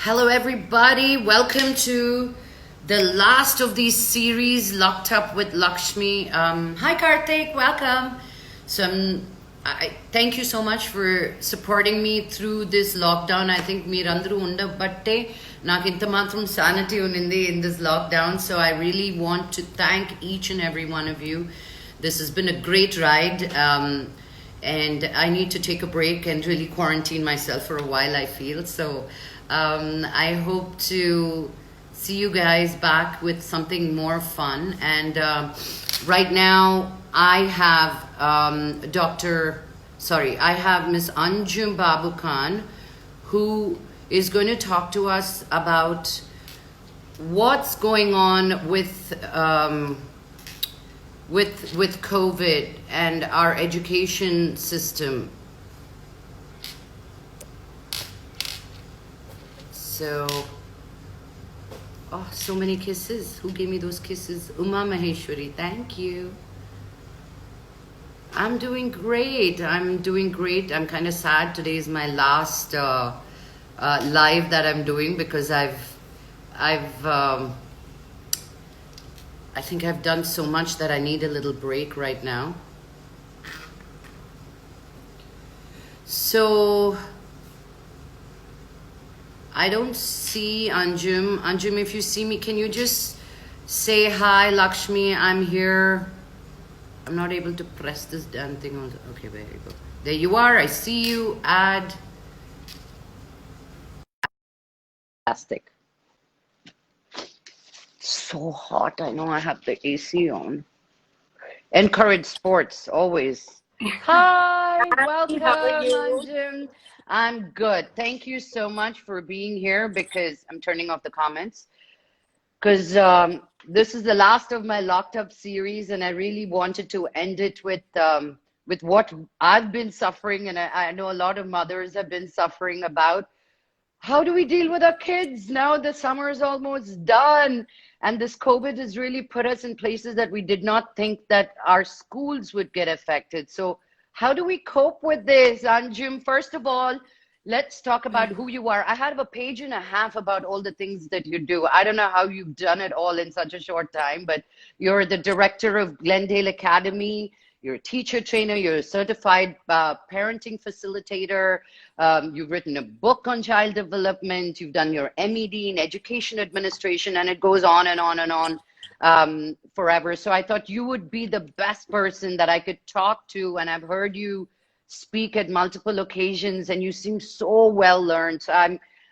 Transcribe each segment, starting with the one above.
Hello, everybody. Welcome to the last of these series, Locked Up with Lakshmi. Hi, Karthik. Welcome. I thank you so much for supporting me through this lockdown. I think meerandaru undabatte నాకు ఇంత మాత్రం sanity unindi in this lockdown. So I really want to thank each and every one of you. This has been a great ride. And I need to take a break and really quarantine myself for a while, I feel. So I hope to see you guys back with something more fun. And right now, I have I have Miss Anjum Babukhan, who is going to talk to us about what's going on with COVID and our education system. So, so many kisses. Who gave me those kisses? Uma Maheshwari, thank you. I'm doing great. I'm kind of sad. Today is my last live that I'm doing because I think I've done so much that I need a little break right now. So I don't see Anjum. Anjum, if you see me, can you just say hi, Lakshmi? I'm here. I'm not able to press this damn thing on. Okay, there you go. There you are. I see you. Add. Fantastic. So hot. I know I have the AC on. Encourage sports always. Hi, welcome, How are you? Anjum. I'm good. Thank you so much for being here because I'm turning off the comments. Because this is the last of my Locked Up series, and I really wanted to end it with what I've been suffering, and I know a lot of mothers have been suffering about. How do we deal with our kids now? The summer is almost done, and this COVID has really put us in places that we did not think that our schools would get affected. So how do we cope with this, Anjum? First of all, let's talk about who you are. I have a page and a half about all the things that you do. I don't know how you've done it all in such a short time, but you're the director of Glendale Academy. You're a teacher trainer. You're a certified parenting facilitator. You've written a book on child development. You've done your MED in education administration, and it goes on and on and on forever. So I thought you would be the best person that I could talk to. And I've heard you speak at multiple occasions, and you seem so well learned. So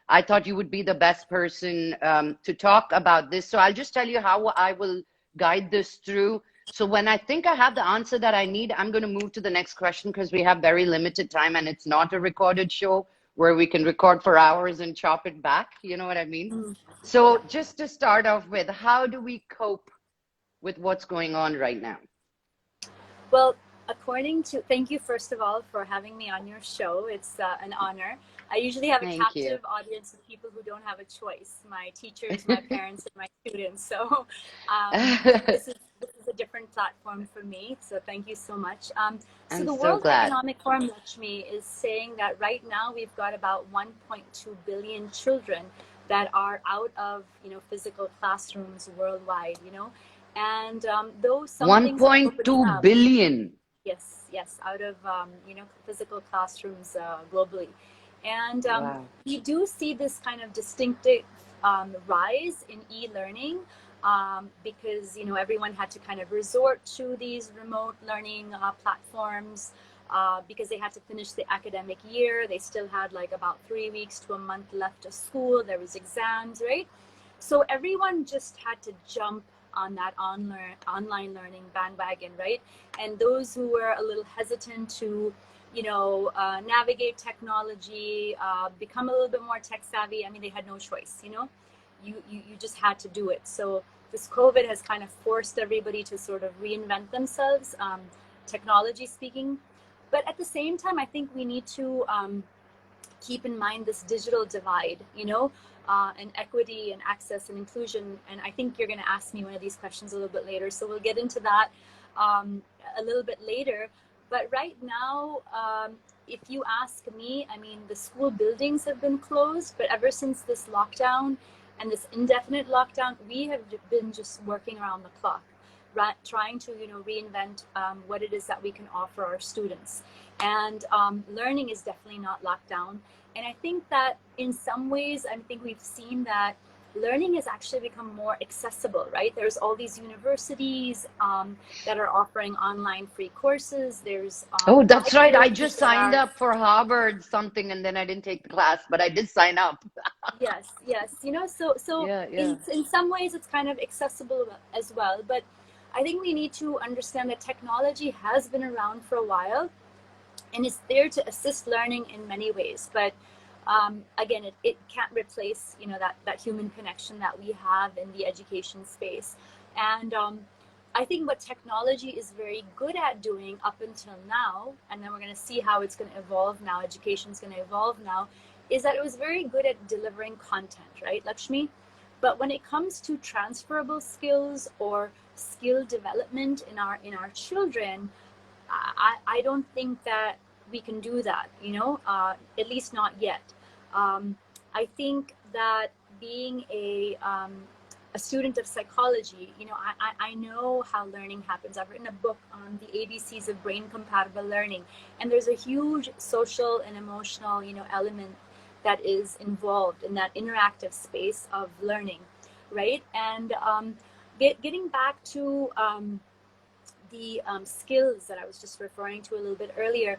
I thought you would be the best person to talk about this. So I'll just tell you how I will guide this through. So when I think I have the answer that I need, I'm going to move to the next question because we have very limited time, and it's not a recorded show where we can record for hours and chop it back. You know what I mean? So just to start off with, how do we cope with what's going on right now? Well, thank you first of all for having me on your show. It's an honor. I usually have a captive audience of people who don't have a choice. My teachers, my parents, and my students. So this is a different platform for me. So thank you so much. So the World Economic Forum, Lakshmi, is saying that right now we've got about 1.2 billion children that are out of physical classrooms worldwide. And those 1.2 billion. Yes, out of physical classrooms globally, and we do see this kind of distinctive rise in e-learning because everyone had to kind of resort to these remote learning platforms because they had to finish the academic year. They still had like about 3 weeks to a month left of school. There was exams, right? So everyone just had to jump on that online learning bandwagon, right? And those who were a little hesitant to navigate technology, become a little bit more tech savvy, I mean, they had no choice. You just had to do it. So this COVID has kind of forced everybody to sort of reinvent themselves, technology speaking. But at the same time, I think we need to keep in mind this digital divide, and equity and access and inclusion. And I think you're going to ask me one of these questions a little bit later, so we'll get into that a little bit later. But right now, if you ask me, I mean, the school buildings have been closed, but ever since this lockdown and this indefinite lockdown, we have been just working around the clock, right, trying to, reinvent what it is that we can offer our students. And learning is definitely not locked down. And I think that in some ways, I think we've seen that learning has actually become more accessible, right? There's all these universities that are offering online free courses. There's Oh, that's right. I libraries just that signed are, up for Harvard something and then I didn't take the class, but I did sign up. yes, yes, so Yeah, yeah. in some ways it's kind of accessible as well. But I think we need to understand that technology has been around for a while, and it's there to assist learning in many ways. But again, it can't replace that human connection that we have in the education space. And I think what technology is very good at doing up until now, and then we're going to see how it's going to evolve now, education is going to evolve now, is that it was very good at delivering content, right, Lakshmi? But when it comes to transferable skills or skill development in our children, I don't think that we can do that, at least not yet. I think that being a student of psychology, I know how learning happens. I've written a book on the ABCs of brain compatible learning, and there's a huge social and emotional, element that is involved in that interactive space of learning, right? And getting back to the skills that I was just referring to a little bit earlier,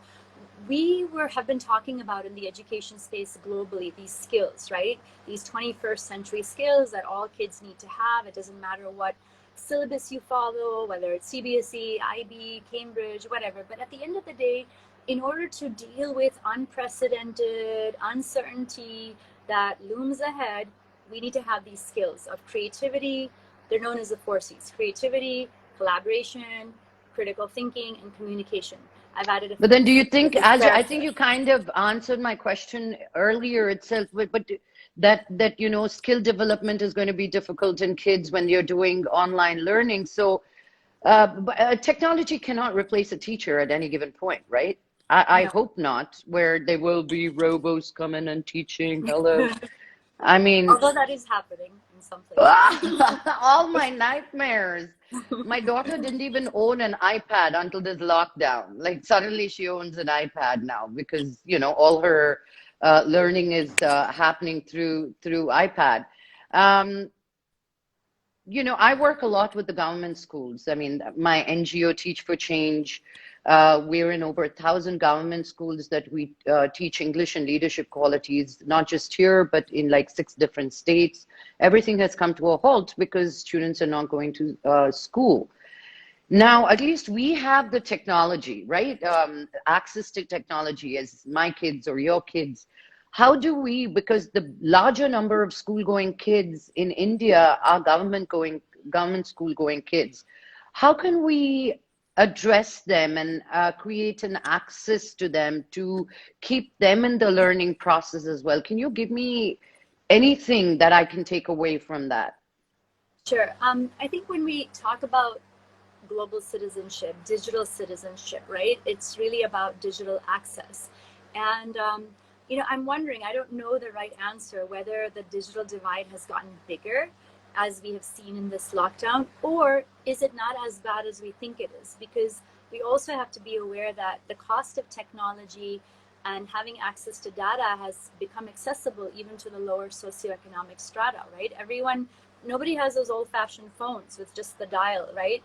have been talking about in the education space globally, these skills, right? These 21st century skills that all kids need to have. It doesn't matter what syllabus you follow, whether it's CBSE, IB, Cambridge, whatever. But at the end of the day, in order to deal with unprecedented uncertainty that looms ahead, we need to have these skills of creativity. They're known as the 4Cs: creativity, collaboration, critical thinking, and communication. I've added a But few then do you C's think, because Aj, I think you kind of answered my question earlier itself, but that skill development is going to be difficult in kids when you're doing online learning. So technology cannot replace a teacher at any given point, right? I no. hope not, where there will be robos coming and teaching. Hello. I mean, Although that is happening in some places. all my nightmares. My daughter didn't even own an iPad until this lockdown. Like suddenly she owns an iPad now because, all her learning is happening through iPad. Um, I work a lot with the government schools. I mean, my NGO Teach for Change, we're in over 1,000 government schools that we teach English and leadership qualities, not just here, but in like 6 different states. Everything has come to a halt because students are not going to school. Now, at least we have the technology, right? Access to technology as my kids or your kids. How do we, because the larger number of school-going kids in India are government school-going kids, how can we address them and create an access to them to keep them in the learning process as well? Can you give me anything that I can take away from that? Sure. I think when we talk about global citizenship, digital citizenship, right? It's really about digital access. And, I'm wondering, I don't know the right answer, whether the digital divide has gotten bigger as we have seen in this lockdown, or is it not as bad as we think it is? Because we also have to be aware that the cost of technology and having access to data has become accessible even to the lower socioeconomic strata, right? Nobody has those old-fashioned phones with just the dial, right?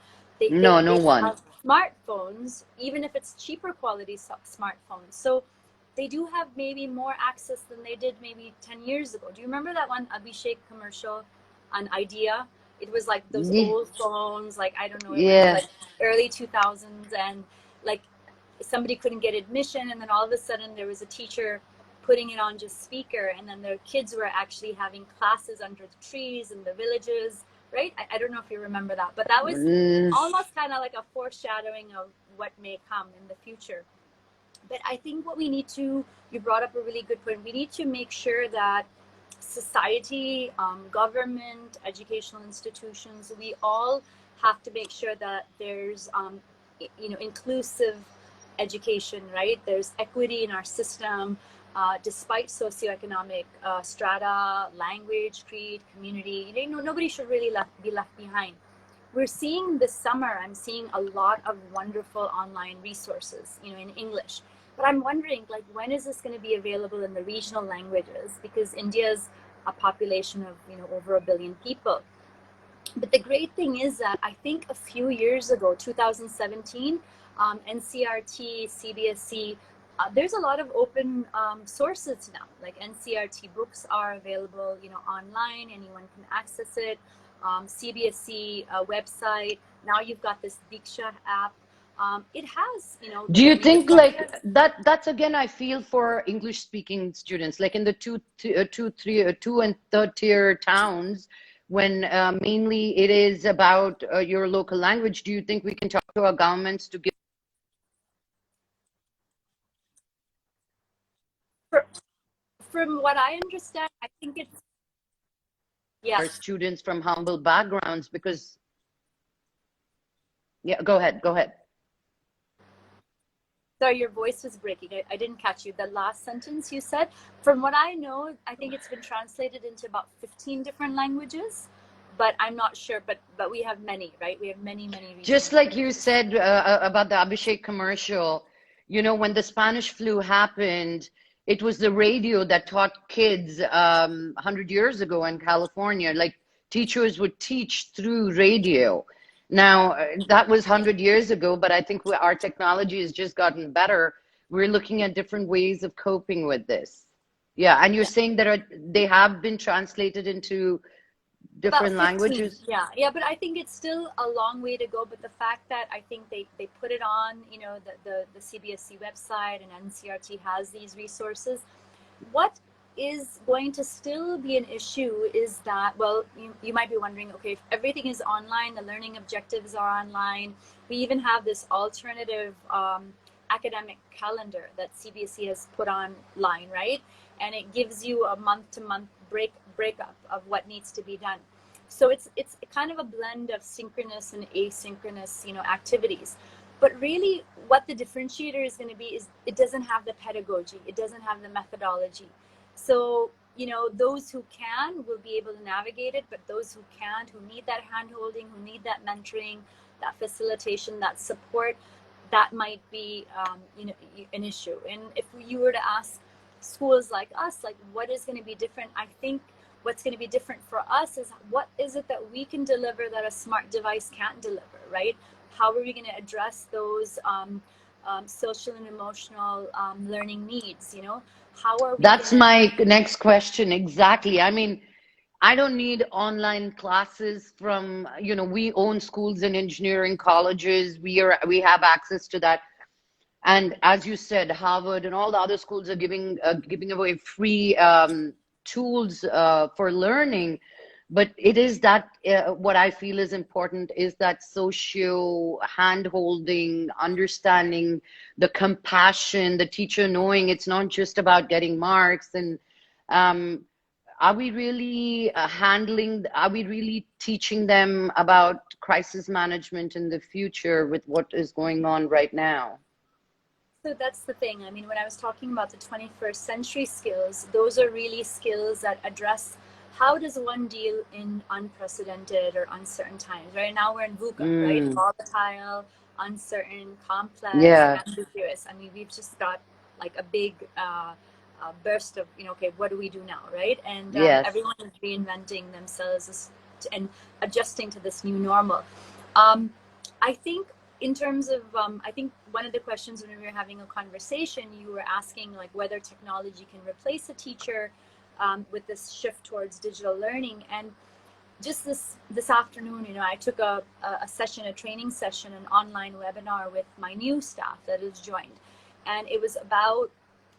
No, no They one. have smartphones, even if it's cheaper quality smartphones. So they do have maybe more access than they did maybe 10 years ago. Do you remember that one Abhishek commercial on Idea? It was like those Yeah. old phones, like, I don't know, it was Yeah. like early 2000s, and like somebody couldn't get admission, and then all of a sudden there was a teacher putting it on just speaker, and then the kids were actually having classes under the trees in the villages, right? I don't know if you remember that, but that was Mm. almost kind of like a foreshadowing of what may come in the future. But I think what we need to, you brought up a really good point, we need to make sure that society, government, educational institutions, we all have to make sure that there's inclusive education, right? There's equity in our system, despite socioeconomic strata, language, creed, community. You know, nobody should really be left behind. We're seeing this summer, I'm seeing a lot of wonderful online resources, you know, in English. But I'm wondering, like, when is this going to be available in the regional languages? Because India's a population of, you know, over 1 billion people. But the great thing is that I think a few years ago, 2017, NCRT, CBSE, there's a lot of open sources now. Like NCRT books are available, you know, online. Anyone can access it. CBSE website. Now you've got this Diksha app. It has, you know, the Do you learning think like objectives. that's again, I feel for English speaking students, like in the two and third tier towns, when mainly it is about your local language, do you think we can talk to our governments to give From what I understand, I think it's, our yes. students from humble backgrounds? Because, yeah, go ahead, go ahead. Sorry, your voice was breaking. I didn't catch you. The last sentence you said. From what I know, I think it's been translated into about 15 different languages, but I'm not sure. But we have many, right? We have many regional Just like you languages. said about the Abhishek commercial, you know, when the Spanish flu happened, it was the radio that taught kids 100 years ago in California. Like teachers would teach through radio. Now, that was 100 years ago, but I think our technology has just gotten better. We're looking at different ways of coping with this. Yeah, and you're Yeah. saying that they have been translated into About different 15, languages? yeah, but I think it's still a long way to go. But the fact that I think they put it on, you know, the CBSE website, and NCRT has these resources. What is going to still be an issue is that, well, you might be wondering, okay, if everything is online, the learning objectives are online, we even have this alternative academic calendar that CBSE has put online, right? And it gives you a month-to-month breakup of what needs to be done. So it's kind of a blend of synchronous and asynchronous, you know, activities. But really, what the differentiator is going to be is it doesn't have the pedagogy, it doesn't have the methodology. So, you know, those who can will be able to navigate it, but those who can't, who need that hand-holding, who need that mentoring, that facilitation, that support, that might be, you know, an issue. And if you were to ask schools like us, like, what is going to be different, I think what's going to be different for us is what is it that we can deliver that a smart device can't deliver, right? How are we going to address those social and emotional learning needs? You know, how are we going That's to? my next question. Exactly. I mean, I don't need online classes from, you know, we own schools and engineering colleges. We have access to that. And as you said, Harvard and all the other schools are giving away free tools for learning. But it is that what I feel is important is that socio hand-holding, understanding, the compassion, the teacher knowing it's not just about getting marks. And um, are we really are we really teaching them about crisis management in the future with what is going on right now? So that's the thing. I mean, when I was talking about the 21st century skills, those are really skills that address how does one deal in unprecedented or uncertain times. Right now we're in VUCA, right? Mm, Volatile, uncertain, complex, yeah, ambiguous. I mean, we've just got like a big burst of, you know, okay, what do we do now, right? And yes. everyone is reinventing themselves and adjusting to this new normal. Um, I think in terms of, I think one of the questions when we were having a conversation, you were asking like whether technology can replace a teacher with this shift towards digital learning. And just this afternoon, you know, I took a session, a training session, an online webinar with my new staff that has joined, and it was about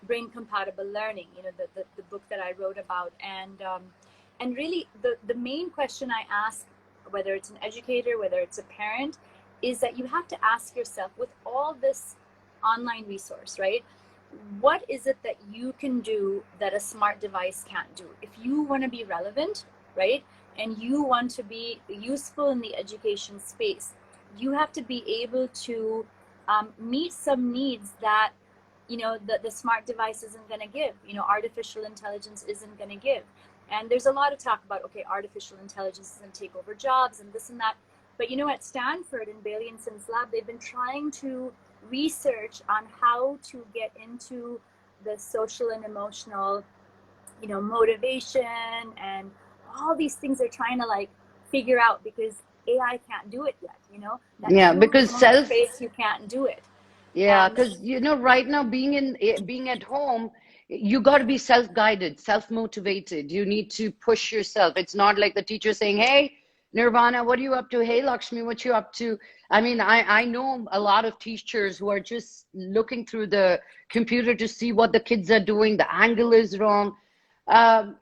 brain compatible learning. You know, the book that I wrote about, and really the main question I ask, whether it's an educator, whether it's a parent, is that you have to ask yourself, with all this online resource, right? What is it that you can do that a smart device can't do? If you want to be relevant, right, and you want to be useful in the education space, you have to be able to meet some needs that, you know, the smart device isn't going to give, you know, artificial intelligence isn't going to give. And there's a lot of talk about, okay, artificial intelligence is going to take over jobs and this and that. But, you know, at Stanford in Bailey and Sims lab, they've been trying to research on how to get into the social and emotional, you know, motivation and all these things they're trying to like figure out, because AI can't do it yet, you know, that Yeah, human because space, you can't do it. yeah, And because you know, right now being at home, you got to be self-guided, self-motivated. You need to push yourself. It's not like the teacher saying, "Hey, Nirvana, what are you up to? Hey, Lakshmi, what you up to?" I mean, I know a lot of teachers who are just looking through the computer to see what the kids are doing. The angle is wrong.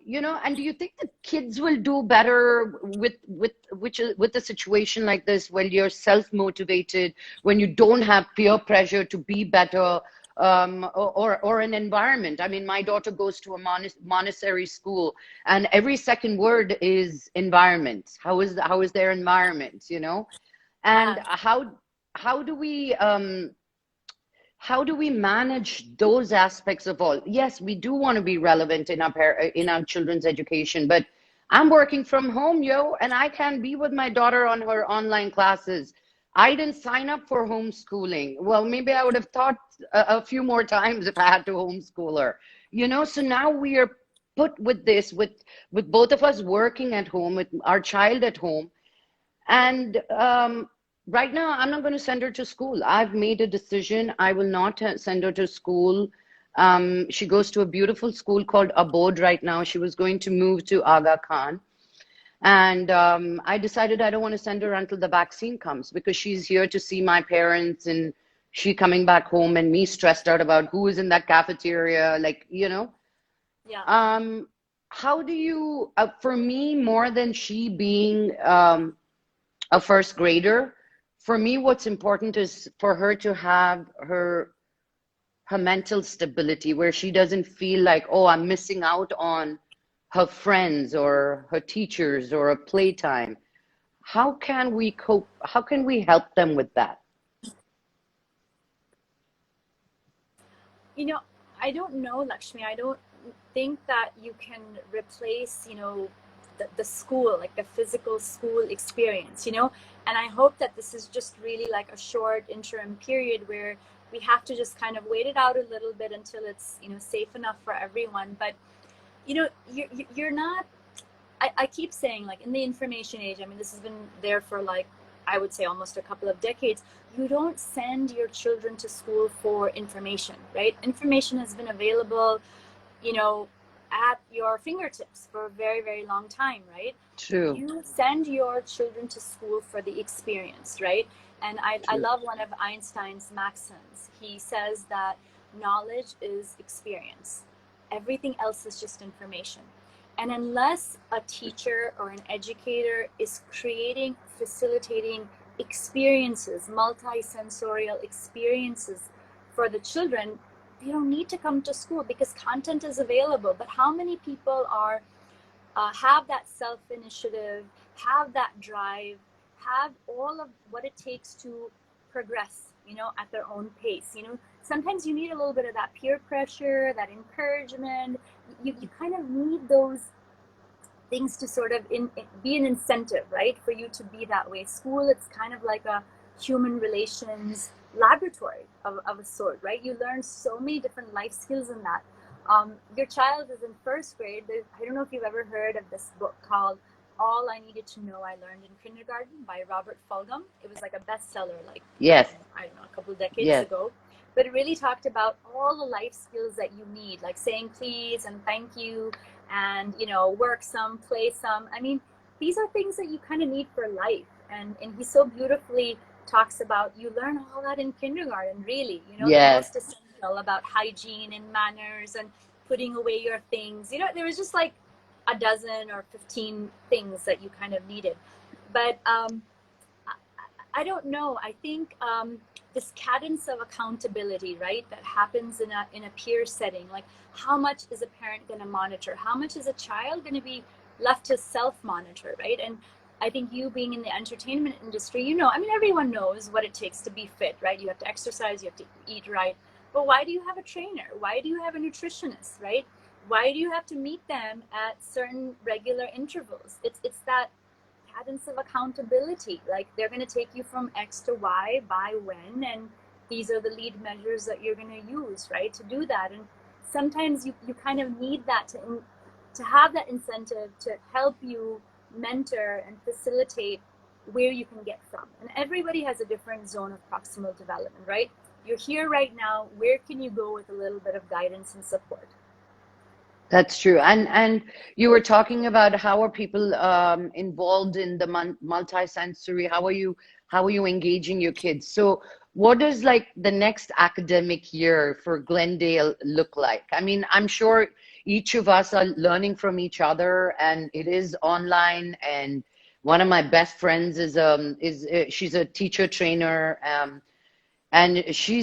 You know, and do you think the kids will do better with a situation like this, when you're self-motivated, when you don't have peer pressure to be better, or an environment? I mean, my daughter goes to a Montessori school, and every second word is environment. How is their environment? You know, and yeah, how do we how do we manage those aspects of all? Yes, we do want to be relevant in in our children's education, but I'm working from home, yo, and I can't be with my daughter on her online classes. I didn't sign up for homeschooling. Well, maybe I would have thought a few more times if I had to homeschool her. You know, so now we are put with this, with both of us working at home, with our child at home, and right now, I'm not going to send her to school. I've made a decision. I will not send her to school. She goes to a beautiful school called Abode right now. She was going to move to Aga Khan. And I decided I don't want to send her until the vaccine comes, because she's here to see my parents, and she coming back home and me stressed out about who is in that cafeteria, like, you know. yeah. How do you, for me, more than she being a first grader, for me, what's important is for her to have her mental stability, where she doesn't feel like, oh, I'm missing out on her friends or her teachers or a playtime. How can we cope? How can we help them with that? You know, I don't know, Lakshmi. I don't think that you can replace, you know, the school, like the physical school experience, you know. And I hope that this is just really like a short interim period where we have to just kind of wait it out a little bit until it's, you know, safe enough for everyone. But, you know, you're not, I keep saying, like, in the information age, I mean, this has been there for like, I would say almost a couple of decades. You don't send your children to school for information, right? Information has been available, you know, at your fingertips for a very, very long time, right? True, You send your children to school for the experience, right? And I true. love one of Einstein's maxims. He says that knowledge is experience, everything else is just information. And unless a teacher or an educator is creating, facilitating experiences, multi-sensorial experiences for the children, they don't need to come to school because content is available. But how many people are have that self initiative, have that drive, have all of what it takes to progress, you know, at their own pace? You know, sometimes you need a little bit of that peer pressure, that encouragement. You kind of need those things to sort of be an incentive, right, for you to be that way. School, it's kind of like a human relations laboratory of a sort, right? You learn so many different life skills in that. Your child is in first grade. I don't know if you've ever heard of this book called All I Needed to Know I Learned in Kindergarten by Robert Fulghum. It was like a bestseller, like, Yes, I don't know, a couple of decades yes. ago. But it really talked about all the life skills that you need, like saying please and thank you, and, you know, work some, play some. I mean, these are things that you kind of need for life. And he so beautifully talks about, you learn all that in kindergarten, really, you know, the Yes. most essential about hygiene and manners and putting away your things. You know, there was just like a dozen or 15 things that you kind of needed. But I don't know. I think this cadence of accountability, right, that happens in a peer setting, like how much is a parent going to monitor? How much is a child going to be left to self-monitor, right? And I think you being in the entertainment industry, you know, I mean, everyone knows what it takes to be fit, right? You have to exercise, you have to eat right. But why do you have a trainer? Why do you have a nutritionist, right? Why do you have to meet them at certain regular intervals? It's that cadence of accountability. Like, they're going to take you from X to Y by when, and these are the lead measures that you're going to use, right, to do that. And sometimes you kind of need that to have that incentive to help you mentor and facilitate where you can get from. And everybody has a different zone of proximal development, right? You're here right now. Where can you go with a little bit of guidance and support? That's true. And you were talking about how are people involved in the multisensory? How are you engaging your kids? So what does like the next academic year for Glendale look like? I mean, I'm sure each of us are learning from each other, and it is online. And one of my best friends is she's a teacher trainer. And she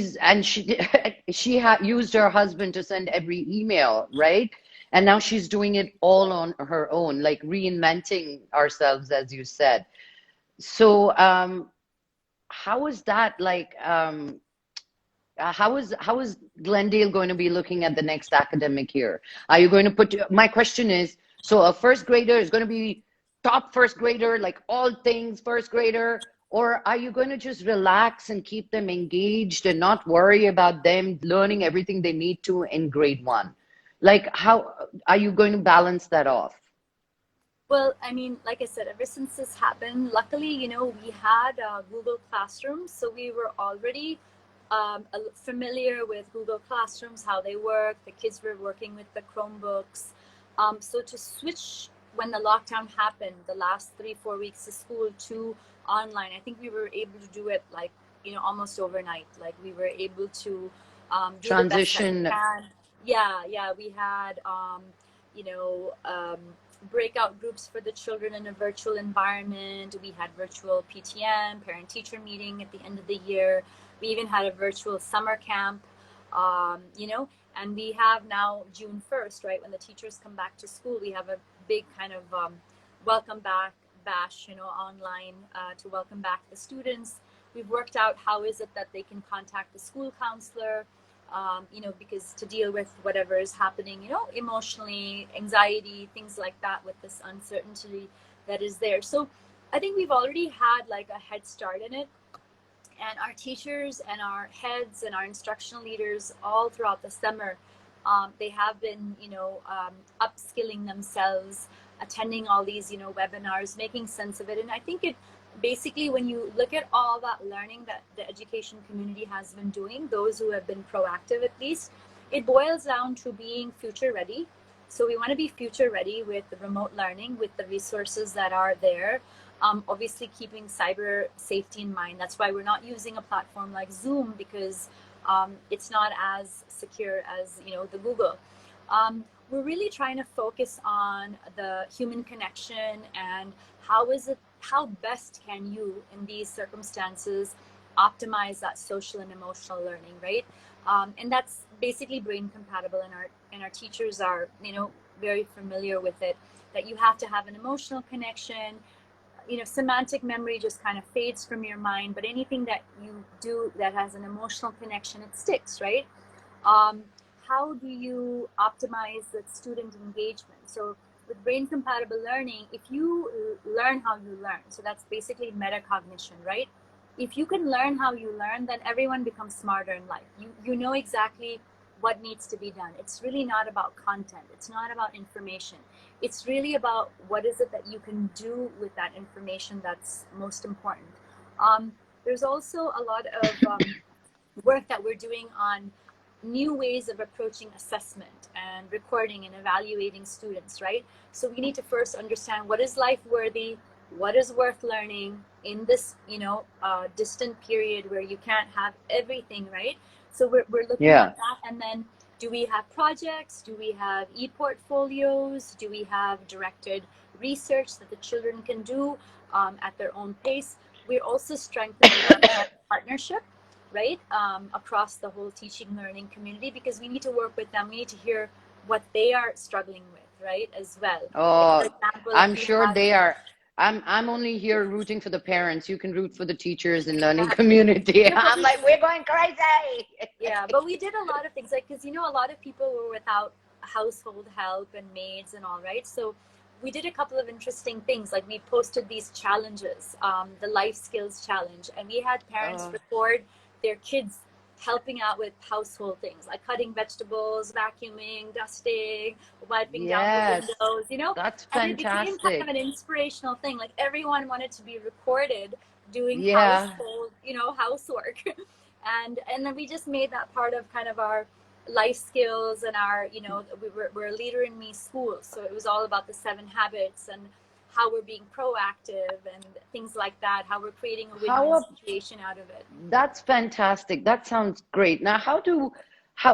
she had used her husband to send every email, right? And now she's doing it all on her own, like reinventing ourselves, as you said. So how is that like how is Glendale going to be looking at the next academic year? Are you going to put, my question is, so a first grader is going to be top first grader, like all things first grader, or are you going to just relax and keep them engaged and not worry about them learning everything they need to in grade one? Like, how are you going to balance that off? Well, I mean, like I said, ever since this happened, luckily, you know, we had Google Classrooms, so we were already familiar with Google Classrooms, how they work. The kids were working with the Chromebooks. So to switch when the lockdown happened, the last 3-4 weeks of school to online, I think we were able to do it like, you know, almost overnight. Like, we were able to do the best that we Transition. can. Yeah, we had, you know, breakout groups for the children in a virtual environment. We had virtual PTM, parent-teacher meeting at the end of the year. We even had a virtual summer camp, you know, and we have now June 1st, right, when the teachers come back to school, we have a big kind of welcome back bash, you know, online to welcome back the students. We've worked out how is it that they can contact the school counselor, you know, because to deal with whatever is happening, you know, emotionally, anxiety, things like that with this uncertainty that is there. So I think we've already had like a head start in it. And our teachers and our heads and our instructional leaders all throughout the summer, they have been, you know, upskilling themselves, attending all these, you know, webinars, making sense of it. And I think it basically, when you look at all that learning that the education community has been doing, those who have been proactive at least, it boils down to being future ready. So we want to be future ready with the remote learning, with the resources that are there. Obviously keeping cyber safety in mind. That's why we're not using a platform like Zoom, because it's not as secure as, you know, the Google. We're really trying to focus on the human connection and how best can you in these circumstances optimize that social and emotional learning, right? And that's basically brain compatible, and our teachers are, you know, very familiar with it, that you have to have an emotional connection. You know, semantic memory just kind of fades from your mind, but anything that you do that has an emotional connection, it sticks, right? How do you optimize the student engagement? So with brain compatible learning, if you learn how you learn, so that's basically metacognition, right? If you can learn how you learn, then everyone becomes smarter in life. You know exactly what needs to be done. It's really not about content. It's not about information. It's really about what is it that you can do with that information that's most important. There's also a lot of work that we're doing on new ways of approaching assessment and recording and evaluating students, right? So we need to first understand what is life worthy, what is worth learning in this, you know, distant period where you can't have everything, right? So we're looking Yeah. at that. And then, do we have projects? Do we have e-portfolios? Do we have directed research that the children can do at their own pace? We're also strengthening our partnership, right, across the whole teaching learning community, because we need to work with them. We need to hear what they are struggling with, right, as well. Like, for Oh, example, if I'm you sure have, they are. I'm only here rooting for the parents. You can root for the teachers and learning community. Yeah, I'm like, we're going crazy. Yeah, but we did a lot of things, like, because a lot of people were without household help and maids and all, right? So we did a couple of interesting things. Like, we posted these challenges, the life skills challenge, and we had parents record their kids helping out with household things like cutting vegetables, vacuuming, dusting, wiping down the windows, That's and it became kind fantastic. of an inspirational thing. Like, everyone wanted to be recorded doing Yeah. household, housework. And then we just made that part of kind of our life skills and our, we're a Leader in Me school. So it was all about the 7 habits and how we're being proactive and things like that, how we're creating a win-win situation out of it. That's fantastic. That sounds great. Now,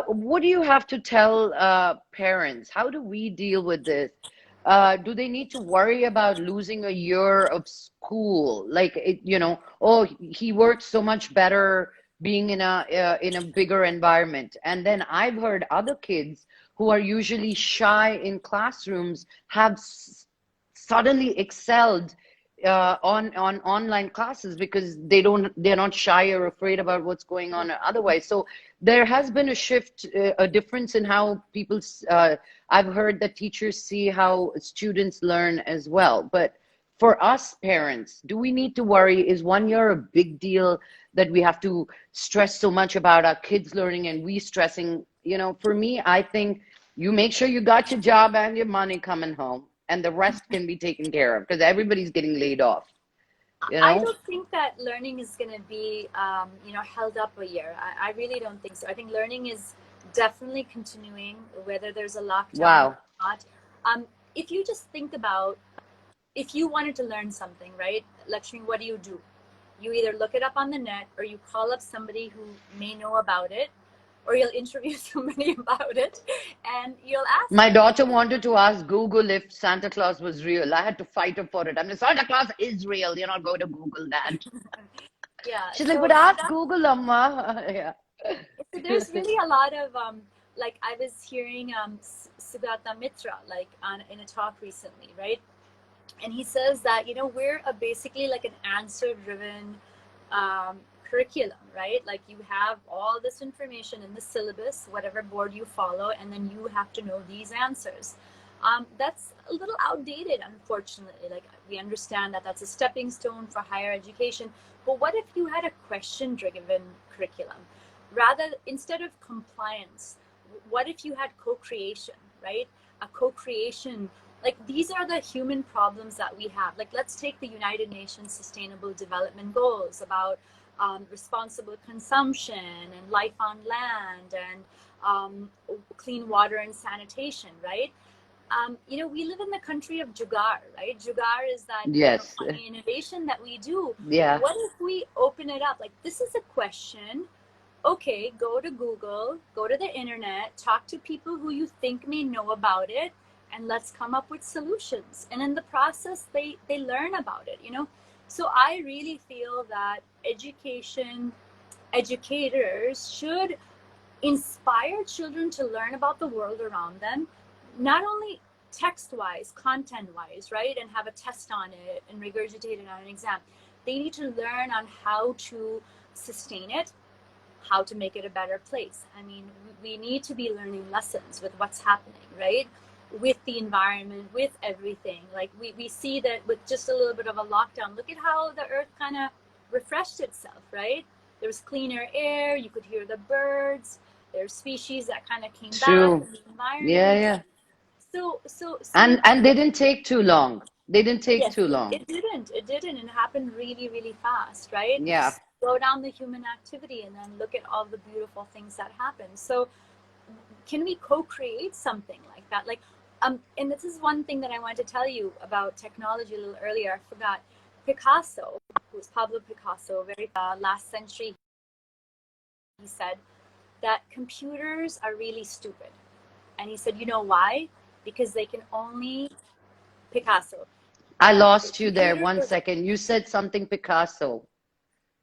what do you have to tell parents? How do we deal with this? Do they need to worry about losing a year of school? Like, oh, he works so much better being in a bigger environment. And then I've heard other kids who are usually shy in classrooms have suddenly excelled on online classes because they're not shy or afraid about what's going on otherwise. So there has been a shift, a difference in how I've heard that teachers see how students learn as well. But for us parents, do we need to worry? Is 1 year a big deal that we have to stress so much about our kids learning and we stressing? For me, I think you make sure you got your job and your money coming home, and the rest can be taken care of because everybody's getting laid off. I don't think that learning is going to be, held up a year. I really don't think so. I think learning is definitely continuing, whether there's a lockdown or not. If you just think about, if you wanted to learn something, right, Lakshmi, what do? You either look it up on the net or you call up somebody who may know about it, or you'll interview somebody about it and you'll ask. My daughter wanted to ask Google if Santa Claus was real. I had to fight her for it. I'm like, Santa Claus is real. You're not going to Google that. Yeah. She's like, but ask Google, Amma. Yeah. So there's really a lot of, like, I was hearing Sugata Mitra, like, in a talk recently, right? And he says that, we're basically like an answer-driven curriculum, right? Like, you have all this information in the syllabus, whatever board you follow, and then you have to know these answers. That's a little outdated, unfortunately. Like, we understand that that's a stepping stone for higher education, but what if you had a question-driven curriculum? Instead of compliance, what if you had co-creation, right? A co-creation, like, these are the human problems that we have. Like, let's take the United Nations Sustainable Development Goals about responsible consumption and life on land and clean water and sanitation, right? We live in the country of Jugaad, right? Jugaad is that innovation that we do. Yeah. What if we open it up? Like, this is a question. Okay, go to Google, go to the internet, talk to people who you think may know about it, and let's come up with solutions. And in the process, they learn about it, So I really feel that educators should inspire children to learn about the world around them, not only text-wise, content-wise, right? And have a test on it and regurgitate it on an exam. They need to learn on how to sustain it, how to make it a better place. I mean, we need to be learning lessons with what's happening, right? With the environment, with everything. Like, we see that with just a little bit of a lockdown, look at how the earth kind of refreshed itself, right? There was cleaner air, you could hear the birds, there's species that kind of came back in the environment. Yeah. So and they didn't take too long. They didn't take too long. It didn't. It happened really, really fast, right? Yeah. Slow down the human activity and then look at all the beautiful things that happen. So can we co-create something like that? Like, and this is one thing that I wanted to tell you about technology a little earlier. I forgot. Picasso, who's Pablo Picasso, very last century, he said that computers are really stupid. And he said, you know why? Because they can only Picasso. I lost you there. 1 second. You said something Picasso.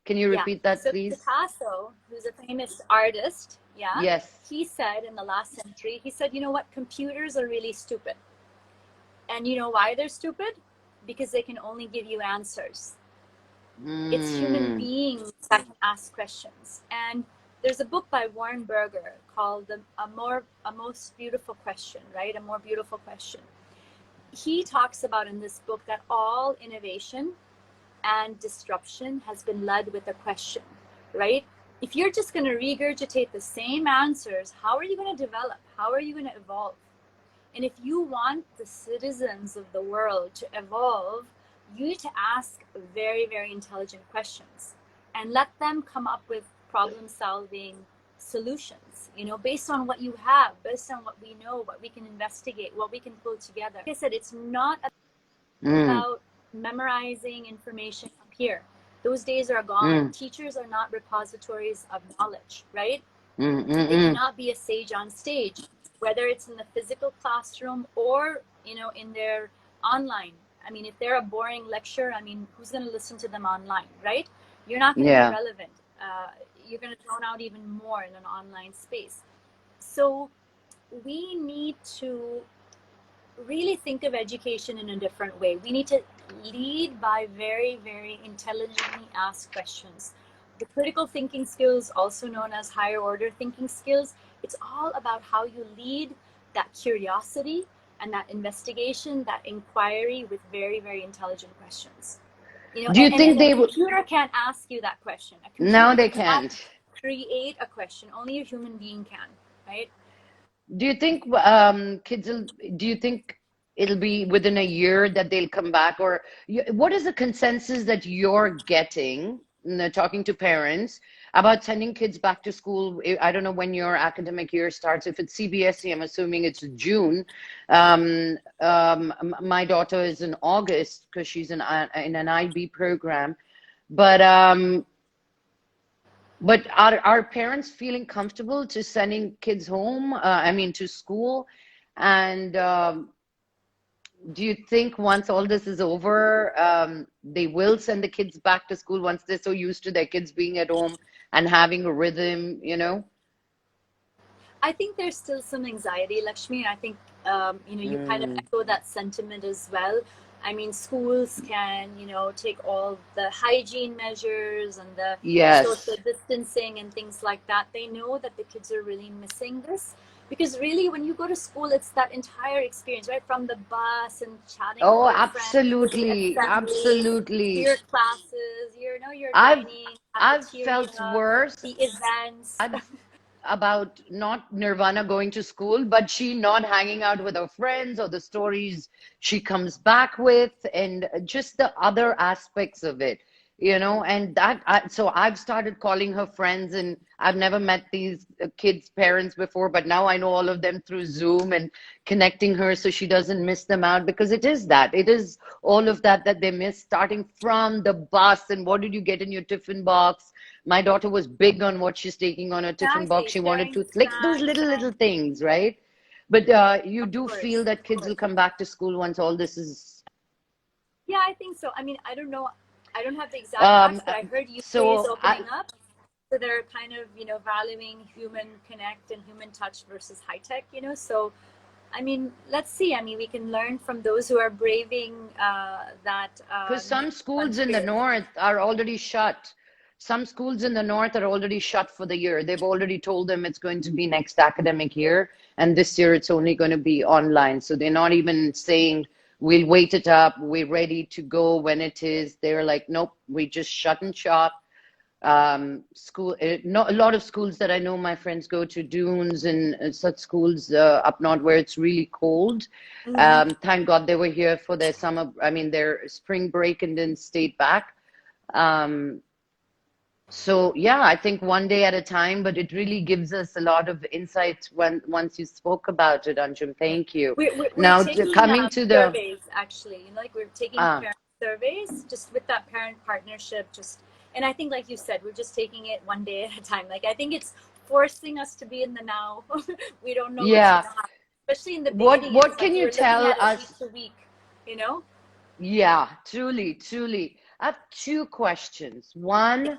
Can you repeat that, please? Picasso, who's a famous artist, yes, he said in the last century, he said, you know what? Computers are really stupid. And you know why they're stupid? because they can only give you answers. It's human beings that can ask questions. And there's a book by Warren Berger called A Most Beautiful Question, right? A More Beautiful Question. He talks about in this book that all innovation and disruption has been led with a question, right? If you're just going to regurgitate the same answers, how are you going to develop? How are you going to evolve? And if you want the citizens of the world to evolve, you need to ask very, very intelligent questions and let them come up with problem-solving solutions, you know, based on what you have, based on what we know, what we can investigate, what we can pull together. Like I said, it's not about memorizing information up here. Those days are gone. Teachers are not repositories of knowledge, right? They cannot be a sage on stage, whether it's in the physical classroom or, you know, in their online. I mean, if they're a boring lecture, I mean, who's going to listen to them online, right? You're not going to be relevant. You're going to drown out even more in an online space. So we need to really think of education in a different way. We need to lead by very, very intelligently asked questions. The critical thinking skills, also known as higher order thinking skills, it's all about how you lead that curiosity and that investigation, that inquiry with very, very intelligent questions. You know, do you think a computer can't ask you that question. A computer no, they can't create a question. Only a human being can, right? Do you think kids will, do you think it'll be within a year that they'll come back? Or what is the consensus that you're getting, talking to parents, about sending kids back to school? I don't know when your academic year starts. If it's CBSE, I'm assuming it's June. My daughter is in August because she's in an IB program. But are parents feeling comfortable to sending kids home? I mean, to school? And do you think once all this is over, they will send the kids back to school once they're so used to their kids being at home and having a rhythm, you know? I think there's still some anxiety, Lakshmi. I think, you know, you kind of echo that sentiment as well. I mean, schools can, you know, take all the hygiene measures and the social distancing and things like that. They know that the kids are really missing this, because really when you go to school, it's that entire experience, right? From the bus and chatting with your absolutely, friends, absolutely. your classes, you know, your dining, I've felt worse. the events. About not Nirvana going to school, but she not hanging out with her friends, or the stories she comes back with, and just the other aspects of it, you know. And so I've started calling her friends, and I've never met these kids' parents before, but now I know all of them through Zoom, and connecting her so she doesn't miss them out, because it is all of that they miss, starting from the bus and what did you get in your tiffin box. My daughter was big on what she's taking on her tiffin box. She wanted to, like, those little things, right? But you do feel that kids will come back to school once all this is... Yeah, I think so. I mean, I don't know. I don't have the exact facts, but I heard UP is opening up. So they're kind of, you know, valuing human connect and human touch versus high tech, you know. So, I mean, let's see. I mean, we can learn from those who are braving that. Because some schools in the north are already shut. Some schools in the north are already shut for the year. They've already told them it's going to be next academic year, and this year it's only going to be online. So they're not even saying, we'll wait it up, we're ready to go when it is. They're like, nope, we just shut and shop. A lot of schools that I know my friends go to, Dunes and such schools up north where it's really cold. Thank God they were here for their summer, I mean, their spring break, and then stayed back. So yeah, I think one day at a time, but it really gives us a lot of insight once you spoke about it, Anjum. Thank you. We're now taking, coming to the surveys, actually, you know, like we're taking parent surveys just with that parent partnership, and I think, like you said, we're just taking it one day at a time. Like, I think it's forcing us to be in the now. We don't know what's gonna happen, especially in the beginning. What can you tell us? Week to week, you know? Yeah, truly. I have two questions. One,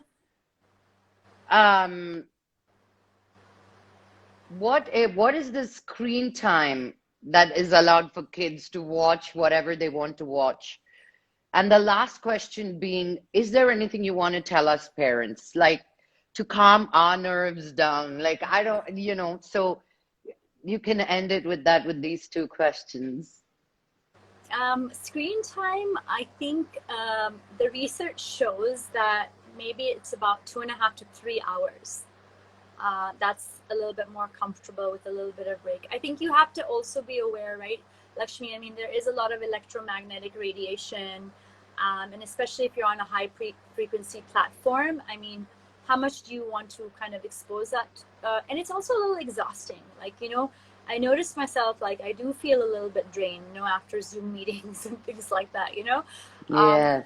what is the screen time that is allowed for kids to watch whatever they want to watch? And the last question being, is there anything you want to tell us parents, like to calm our nerves down? Like, I don't, so you can end it with that, with these two questions. Screen time, I think the research shows that maybe it's about 2.5 to 3 hours. That's a little bit more comfortable with a little bit of break. I think you have to also be aware, right, Lakshmi? I mean, there is a lot of electromagnetic radiation, and especially if you're on a high frequency platform. I mean, how much do you want to kind of expose that? And it's also a little exhausting. Like, I noticed myself, like, I do feel a little bit drained, after Zoom meetings and things like that. Um, Yeah.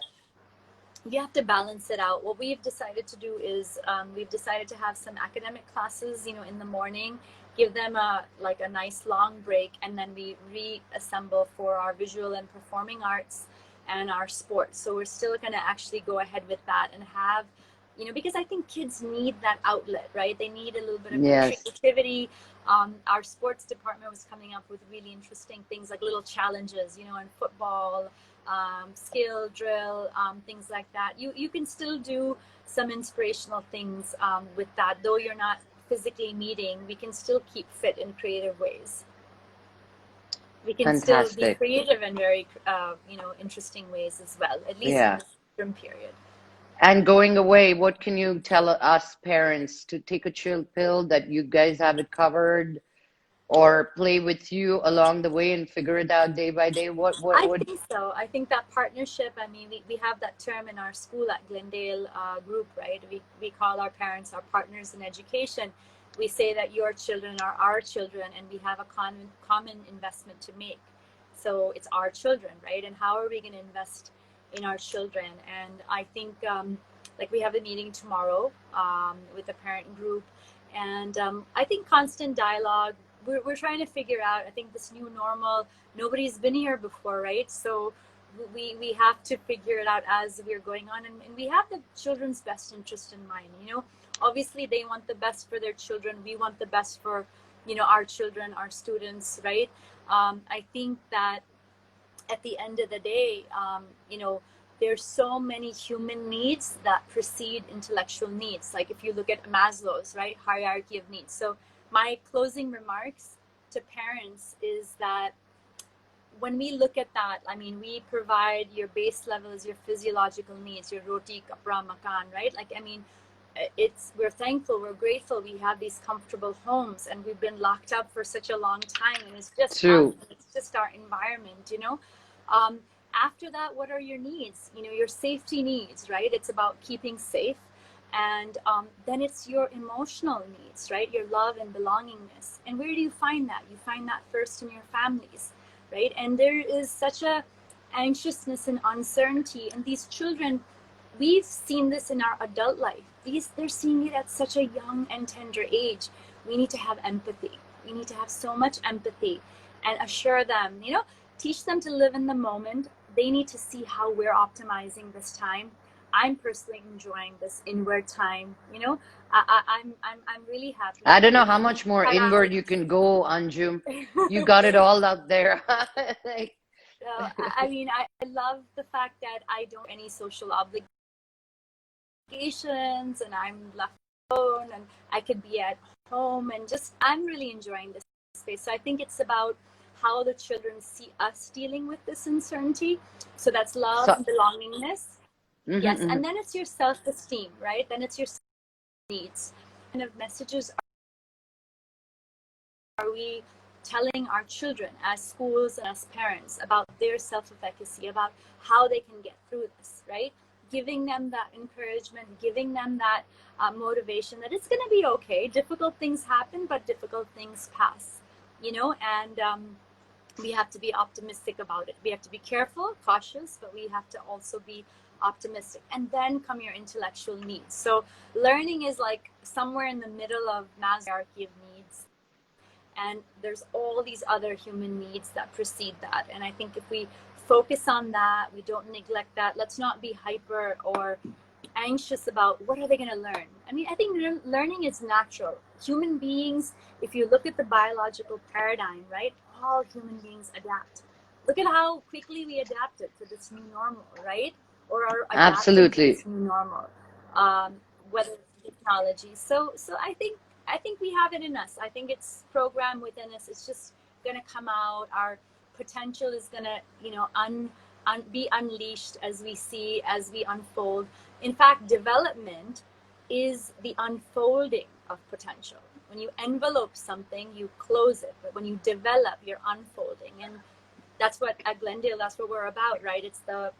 you have to balance it out. What we've decided to do is we've decided to have some academic classes, in the morning, give them a nice long break, and then we reassemble for our visual and performing arts and our sports. So we're still going to actually go ahead with that and have, because I think kids need that outlet, right? They need a little bit of Yes. creativity. Our sports department was coming up with really interesting things like little challenges, in football, skill drill, things like that. You can still do some inspirational things with that, though you're not physically meeting. We can still keep fit in creative ways. We can still be Fantastic. creative in very interesting ways as well, at least in Yeah. this term period. And going away, what can you tell us parents, to take a chill pill, that you guys have it covered, or play with you along the way and figure it out day by day? What I would? think so. I think that partnership, I mean, we have that term in our school at Glendale group, right? We call our parents our partners in education. We say that your children are our children, and we have a common investment to make. So it's our children, right? And how are we going to invest in our children? And I think like we have a meeting tomorrow with the parent group. And I think constant dialogue, we're trying to figure out, I think, this new normal. Nobody's been here before, right? So we have to figure it out as we're going on, and we have the children's best interest in mind. Obviously they want the best for their children. We want the best for our children, our students, right? I think that at the end of the day, there's so many human needs that precede intellectual needs. Like if you look at Maslow's, right, hierarchy of needs. So my closing remarks to parents is that when we look at that, I mean, we provide your base levels, your physiological needs, your roti, kapra, makan, right? Like, I mean, we're thankful, we're grateful, we have these comfortable homes, and we've been locked up for such a long time, and it's just us, True. it's just our environment. After that, what are your needs? Your safety needs, right? It's about keeping safe. And then it's your emotional needs, right? Your love and belongingness. And where do you find that? You find that first in your families, right? And there is such a anxiousness and uncertainty, and these children, we've seen this in our adult life. They're seeing it at such a young and tender age. We need to have empathy. We need to have so much empathy and assure them, teach them to live in the moment. They need to see how we're optimizing this time. I'm personally enjoying this inward time. I'm really happy. I don't know how much more inward you can go, Anjum. You got it all out there. Like, I mean, I love the fact that I don't have any social obligations, and I'm left alone, and I could be at home, and just I'm really enjoying this space. So I think it's about how the children see us dealing with this uncertainty. So that's love and belongingness. Yes, and then it's your self-esteem, right? Then it's your needs. What kind of messages are we telling our children as schools and as parents about their self-efficacy, about how they can get through this, right? Giving them that encouragement, giving them that motivation that it's going to be okay. Difficult things happen, but difficult things pass, and we have to be optimistic about it. We have to be careful, cautious, but we have to also be optimistic. And then come your intellectual needs. So learning is like somewhere in the middle of Maslow's hierarchy of needs. And there's all these other human needs that precede that. And I think if we focus on that, we don't neglect that. Let's not be hyper or anxious about what are they going to learn. I mean, I think learning is natural. Human beings, if you look at the biological paradigm, right, all human beings adapt. look at how quickly we adapted to this new normal, right? Or are adapting to Absolutely. this new normal, whether it's technology. So I think we have it in us. I think it's programmed within us. It's just gonna come out. Our potential is gonna, you know, be unleashed as we see, as we unfold. In fact, development is the unfolding of potential. When you envelope something, you close it. But when you develop, you're unfolding. And that's what at Glendale, that's what we're about, right? It's the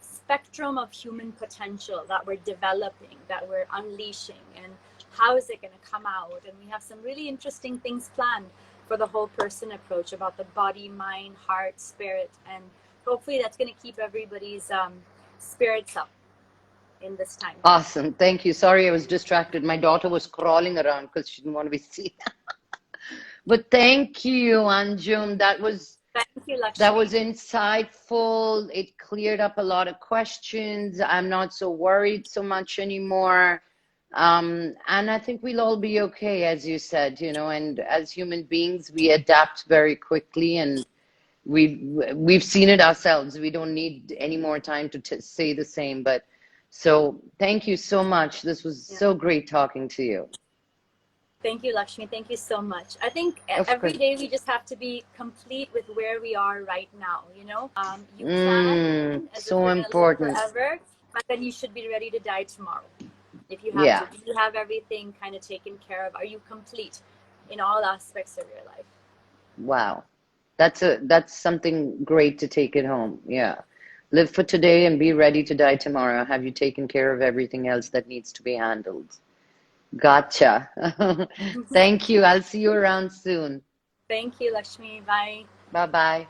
spectrum of human potential that we're developing, that we're unleashing, and how is it going to come out? And we have some really interesting things planned for the whole person approach about the body, mind, heart, spirit, and hopefully that's going to keep everybody's spirits up in this time. Awesome. Thank you. Sorry, I was distracted. My daughter was crawling around because she didn't want to be seen. But thank you, Anjum. Thank you, That Lakshmi. was insightful. It cleared up a lot of questions. I'm not so worried so much anymore. And I think we'll all be okay, as you said, you know, and as human beings, we adapt very quickly, and we've seen it ourselves. We don't need any more time to say the same. But so thank you so much. This was Yeah. so great talking to you. Thank you, Lakshmi. Thank you so much. I think Of every course. day we just have to be complete with where we are right now. You know, you plan as if So you're going to live important. forever, but then you should be ready to die tomorrow if you have to. Yeah. Do you have everything kind of taken care of? Are you complete in all aspects of your life? Wow. That's something great to take it home. Yeah. Live for today and be ready to die tomorrow. Have you taken care of everything else that needs to be handled? Gotcha. Thank you. I'll see you around soon. Thank you, Lakshmi. Bye. Bye bye.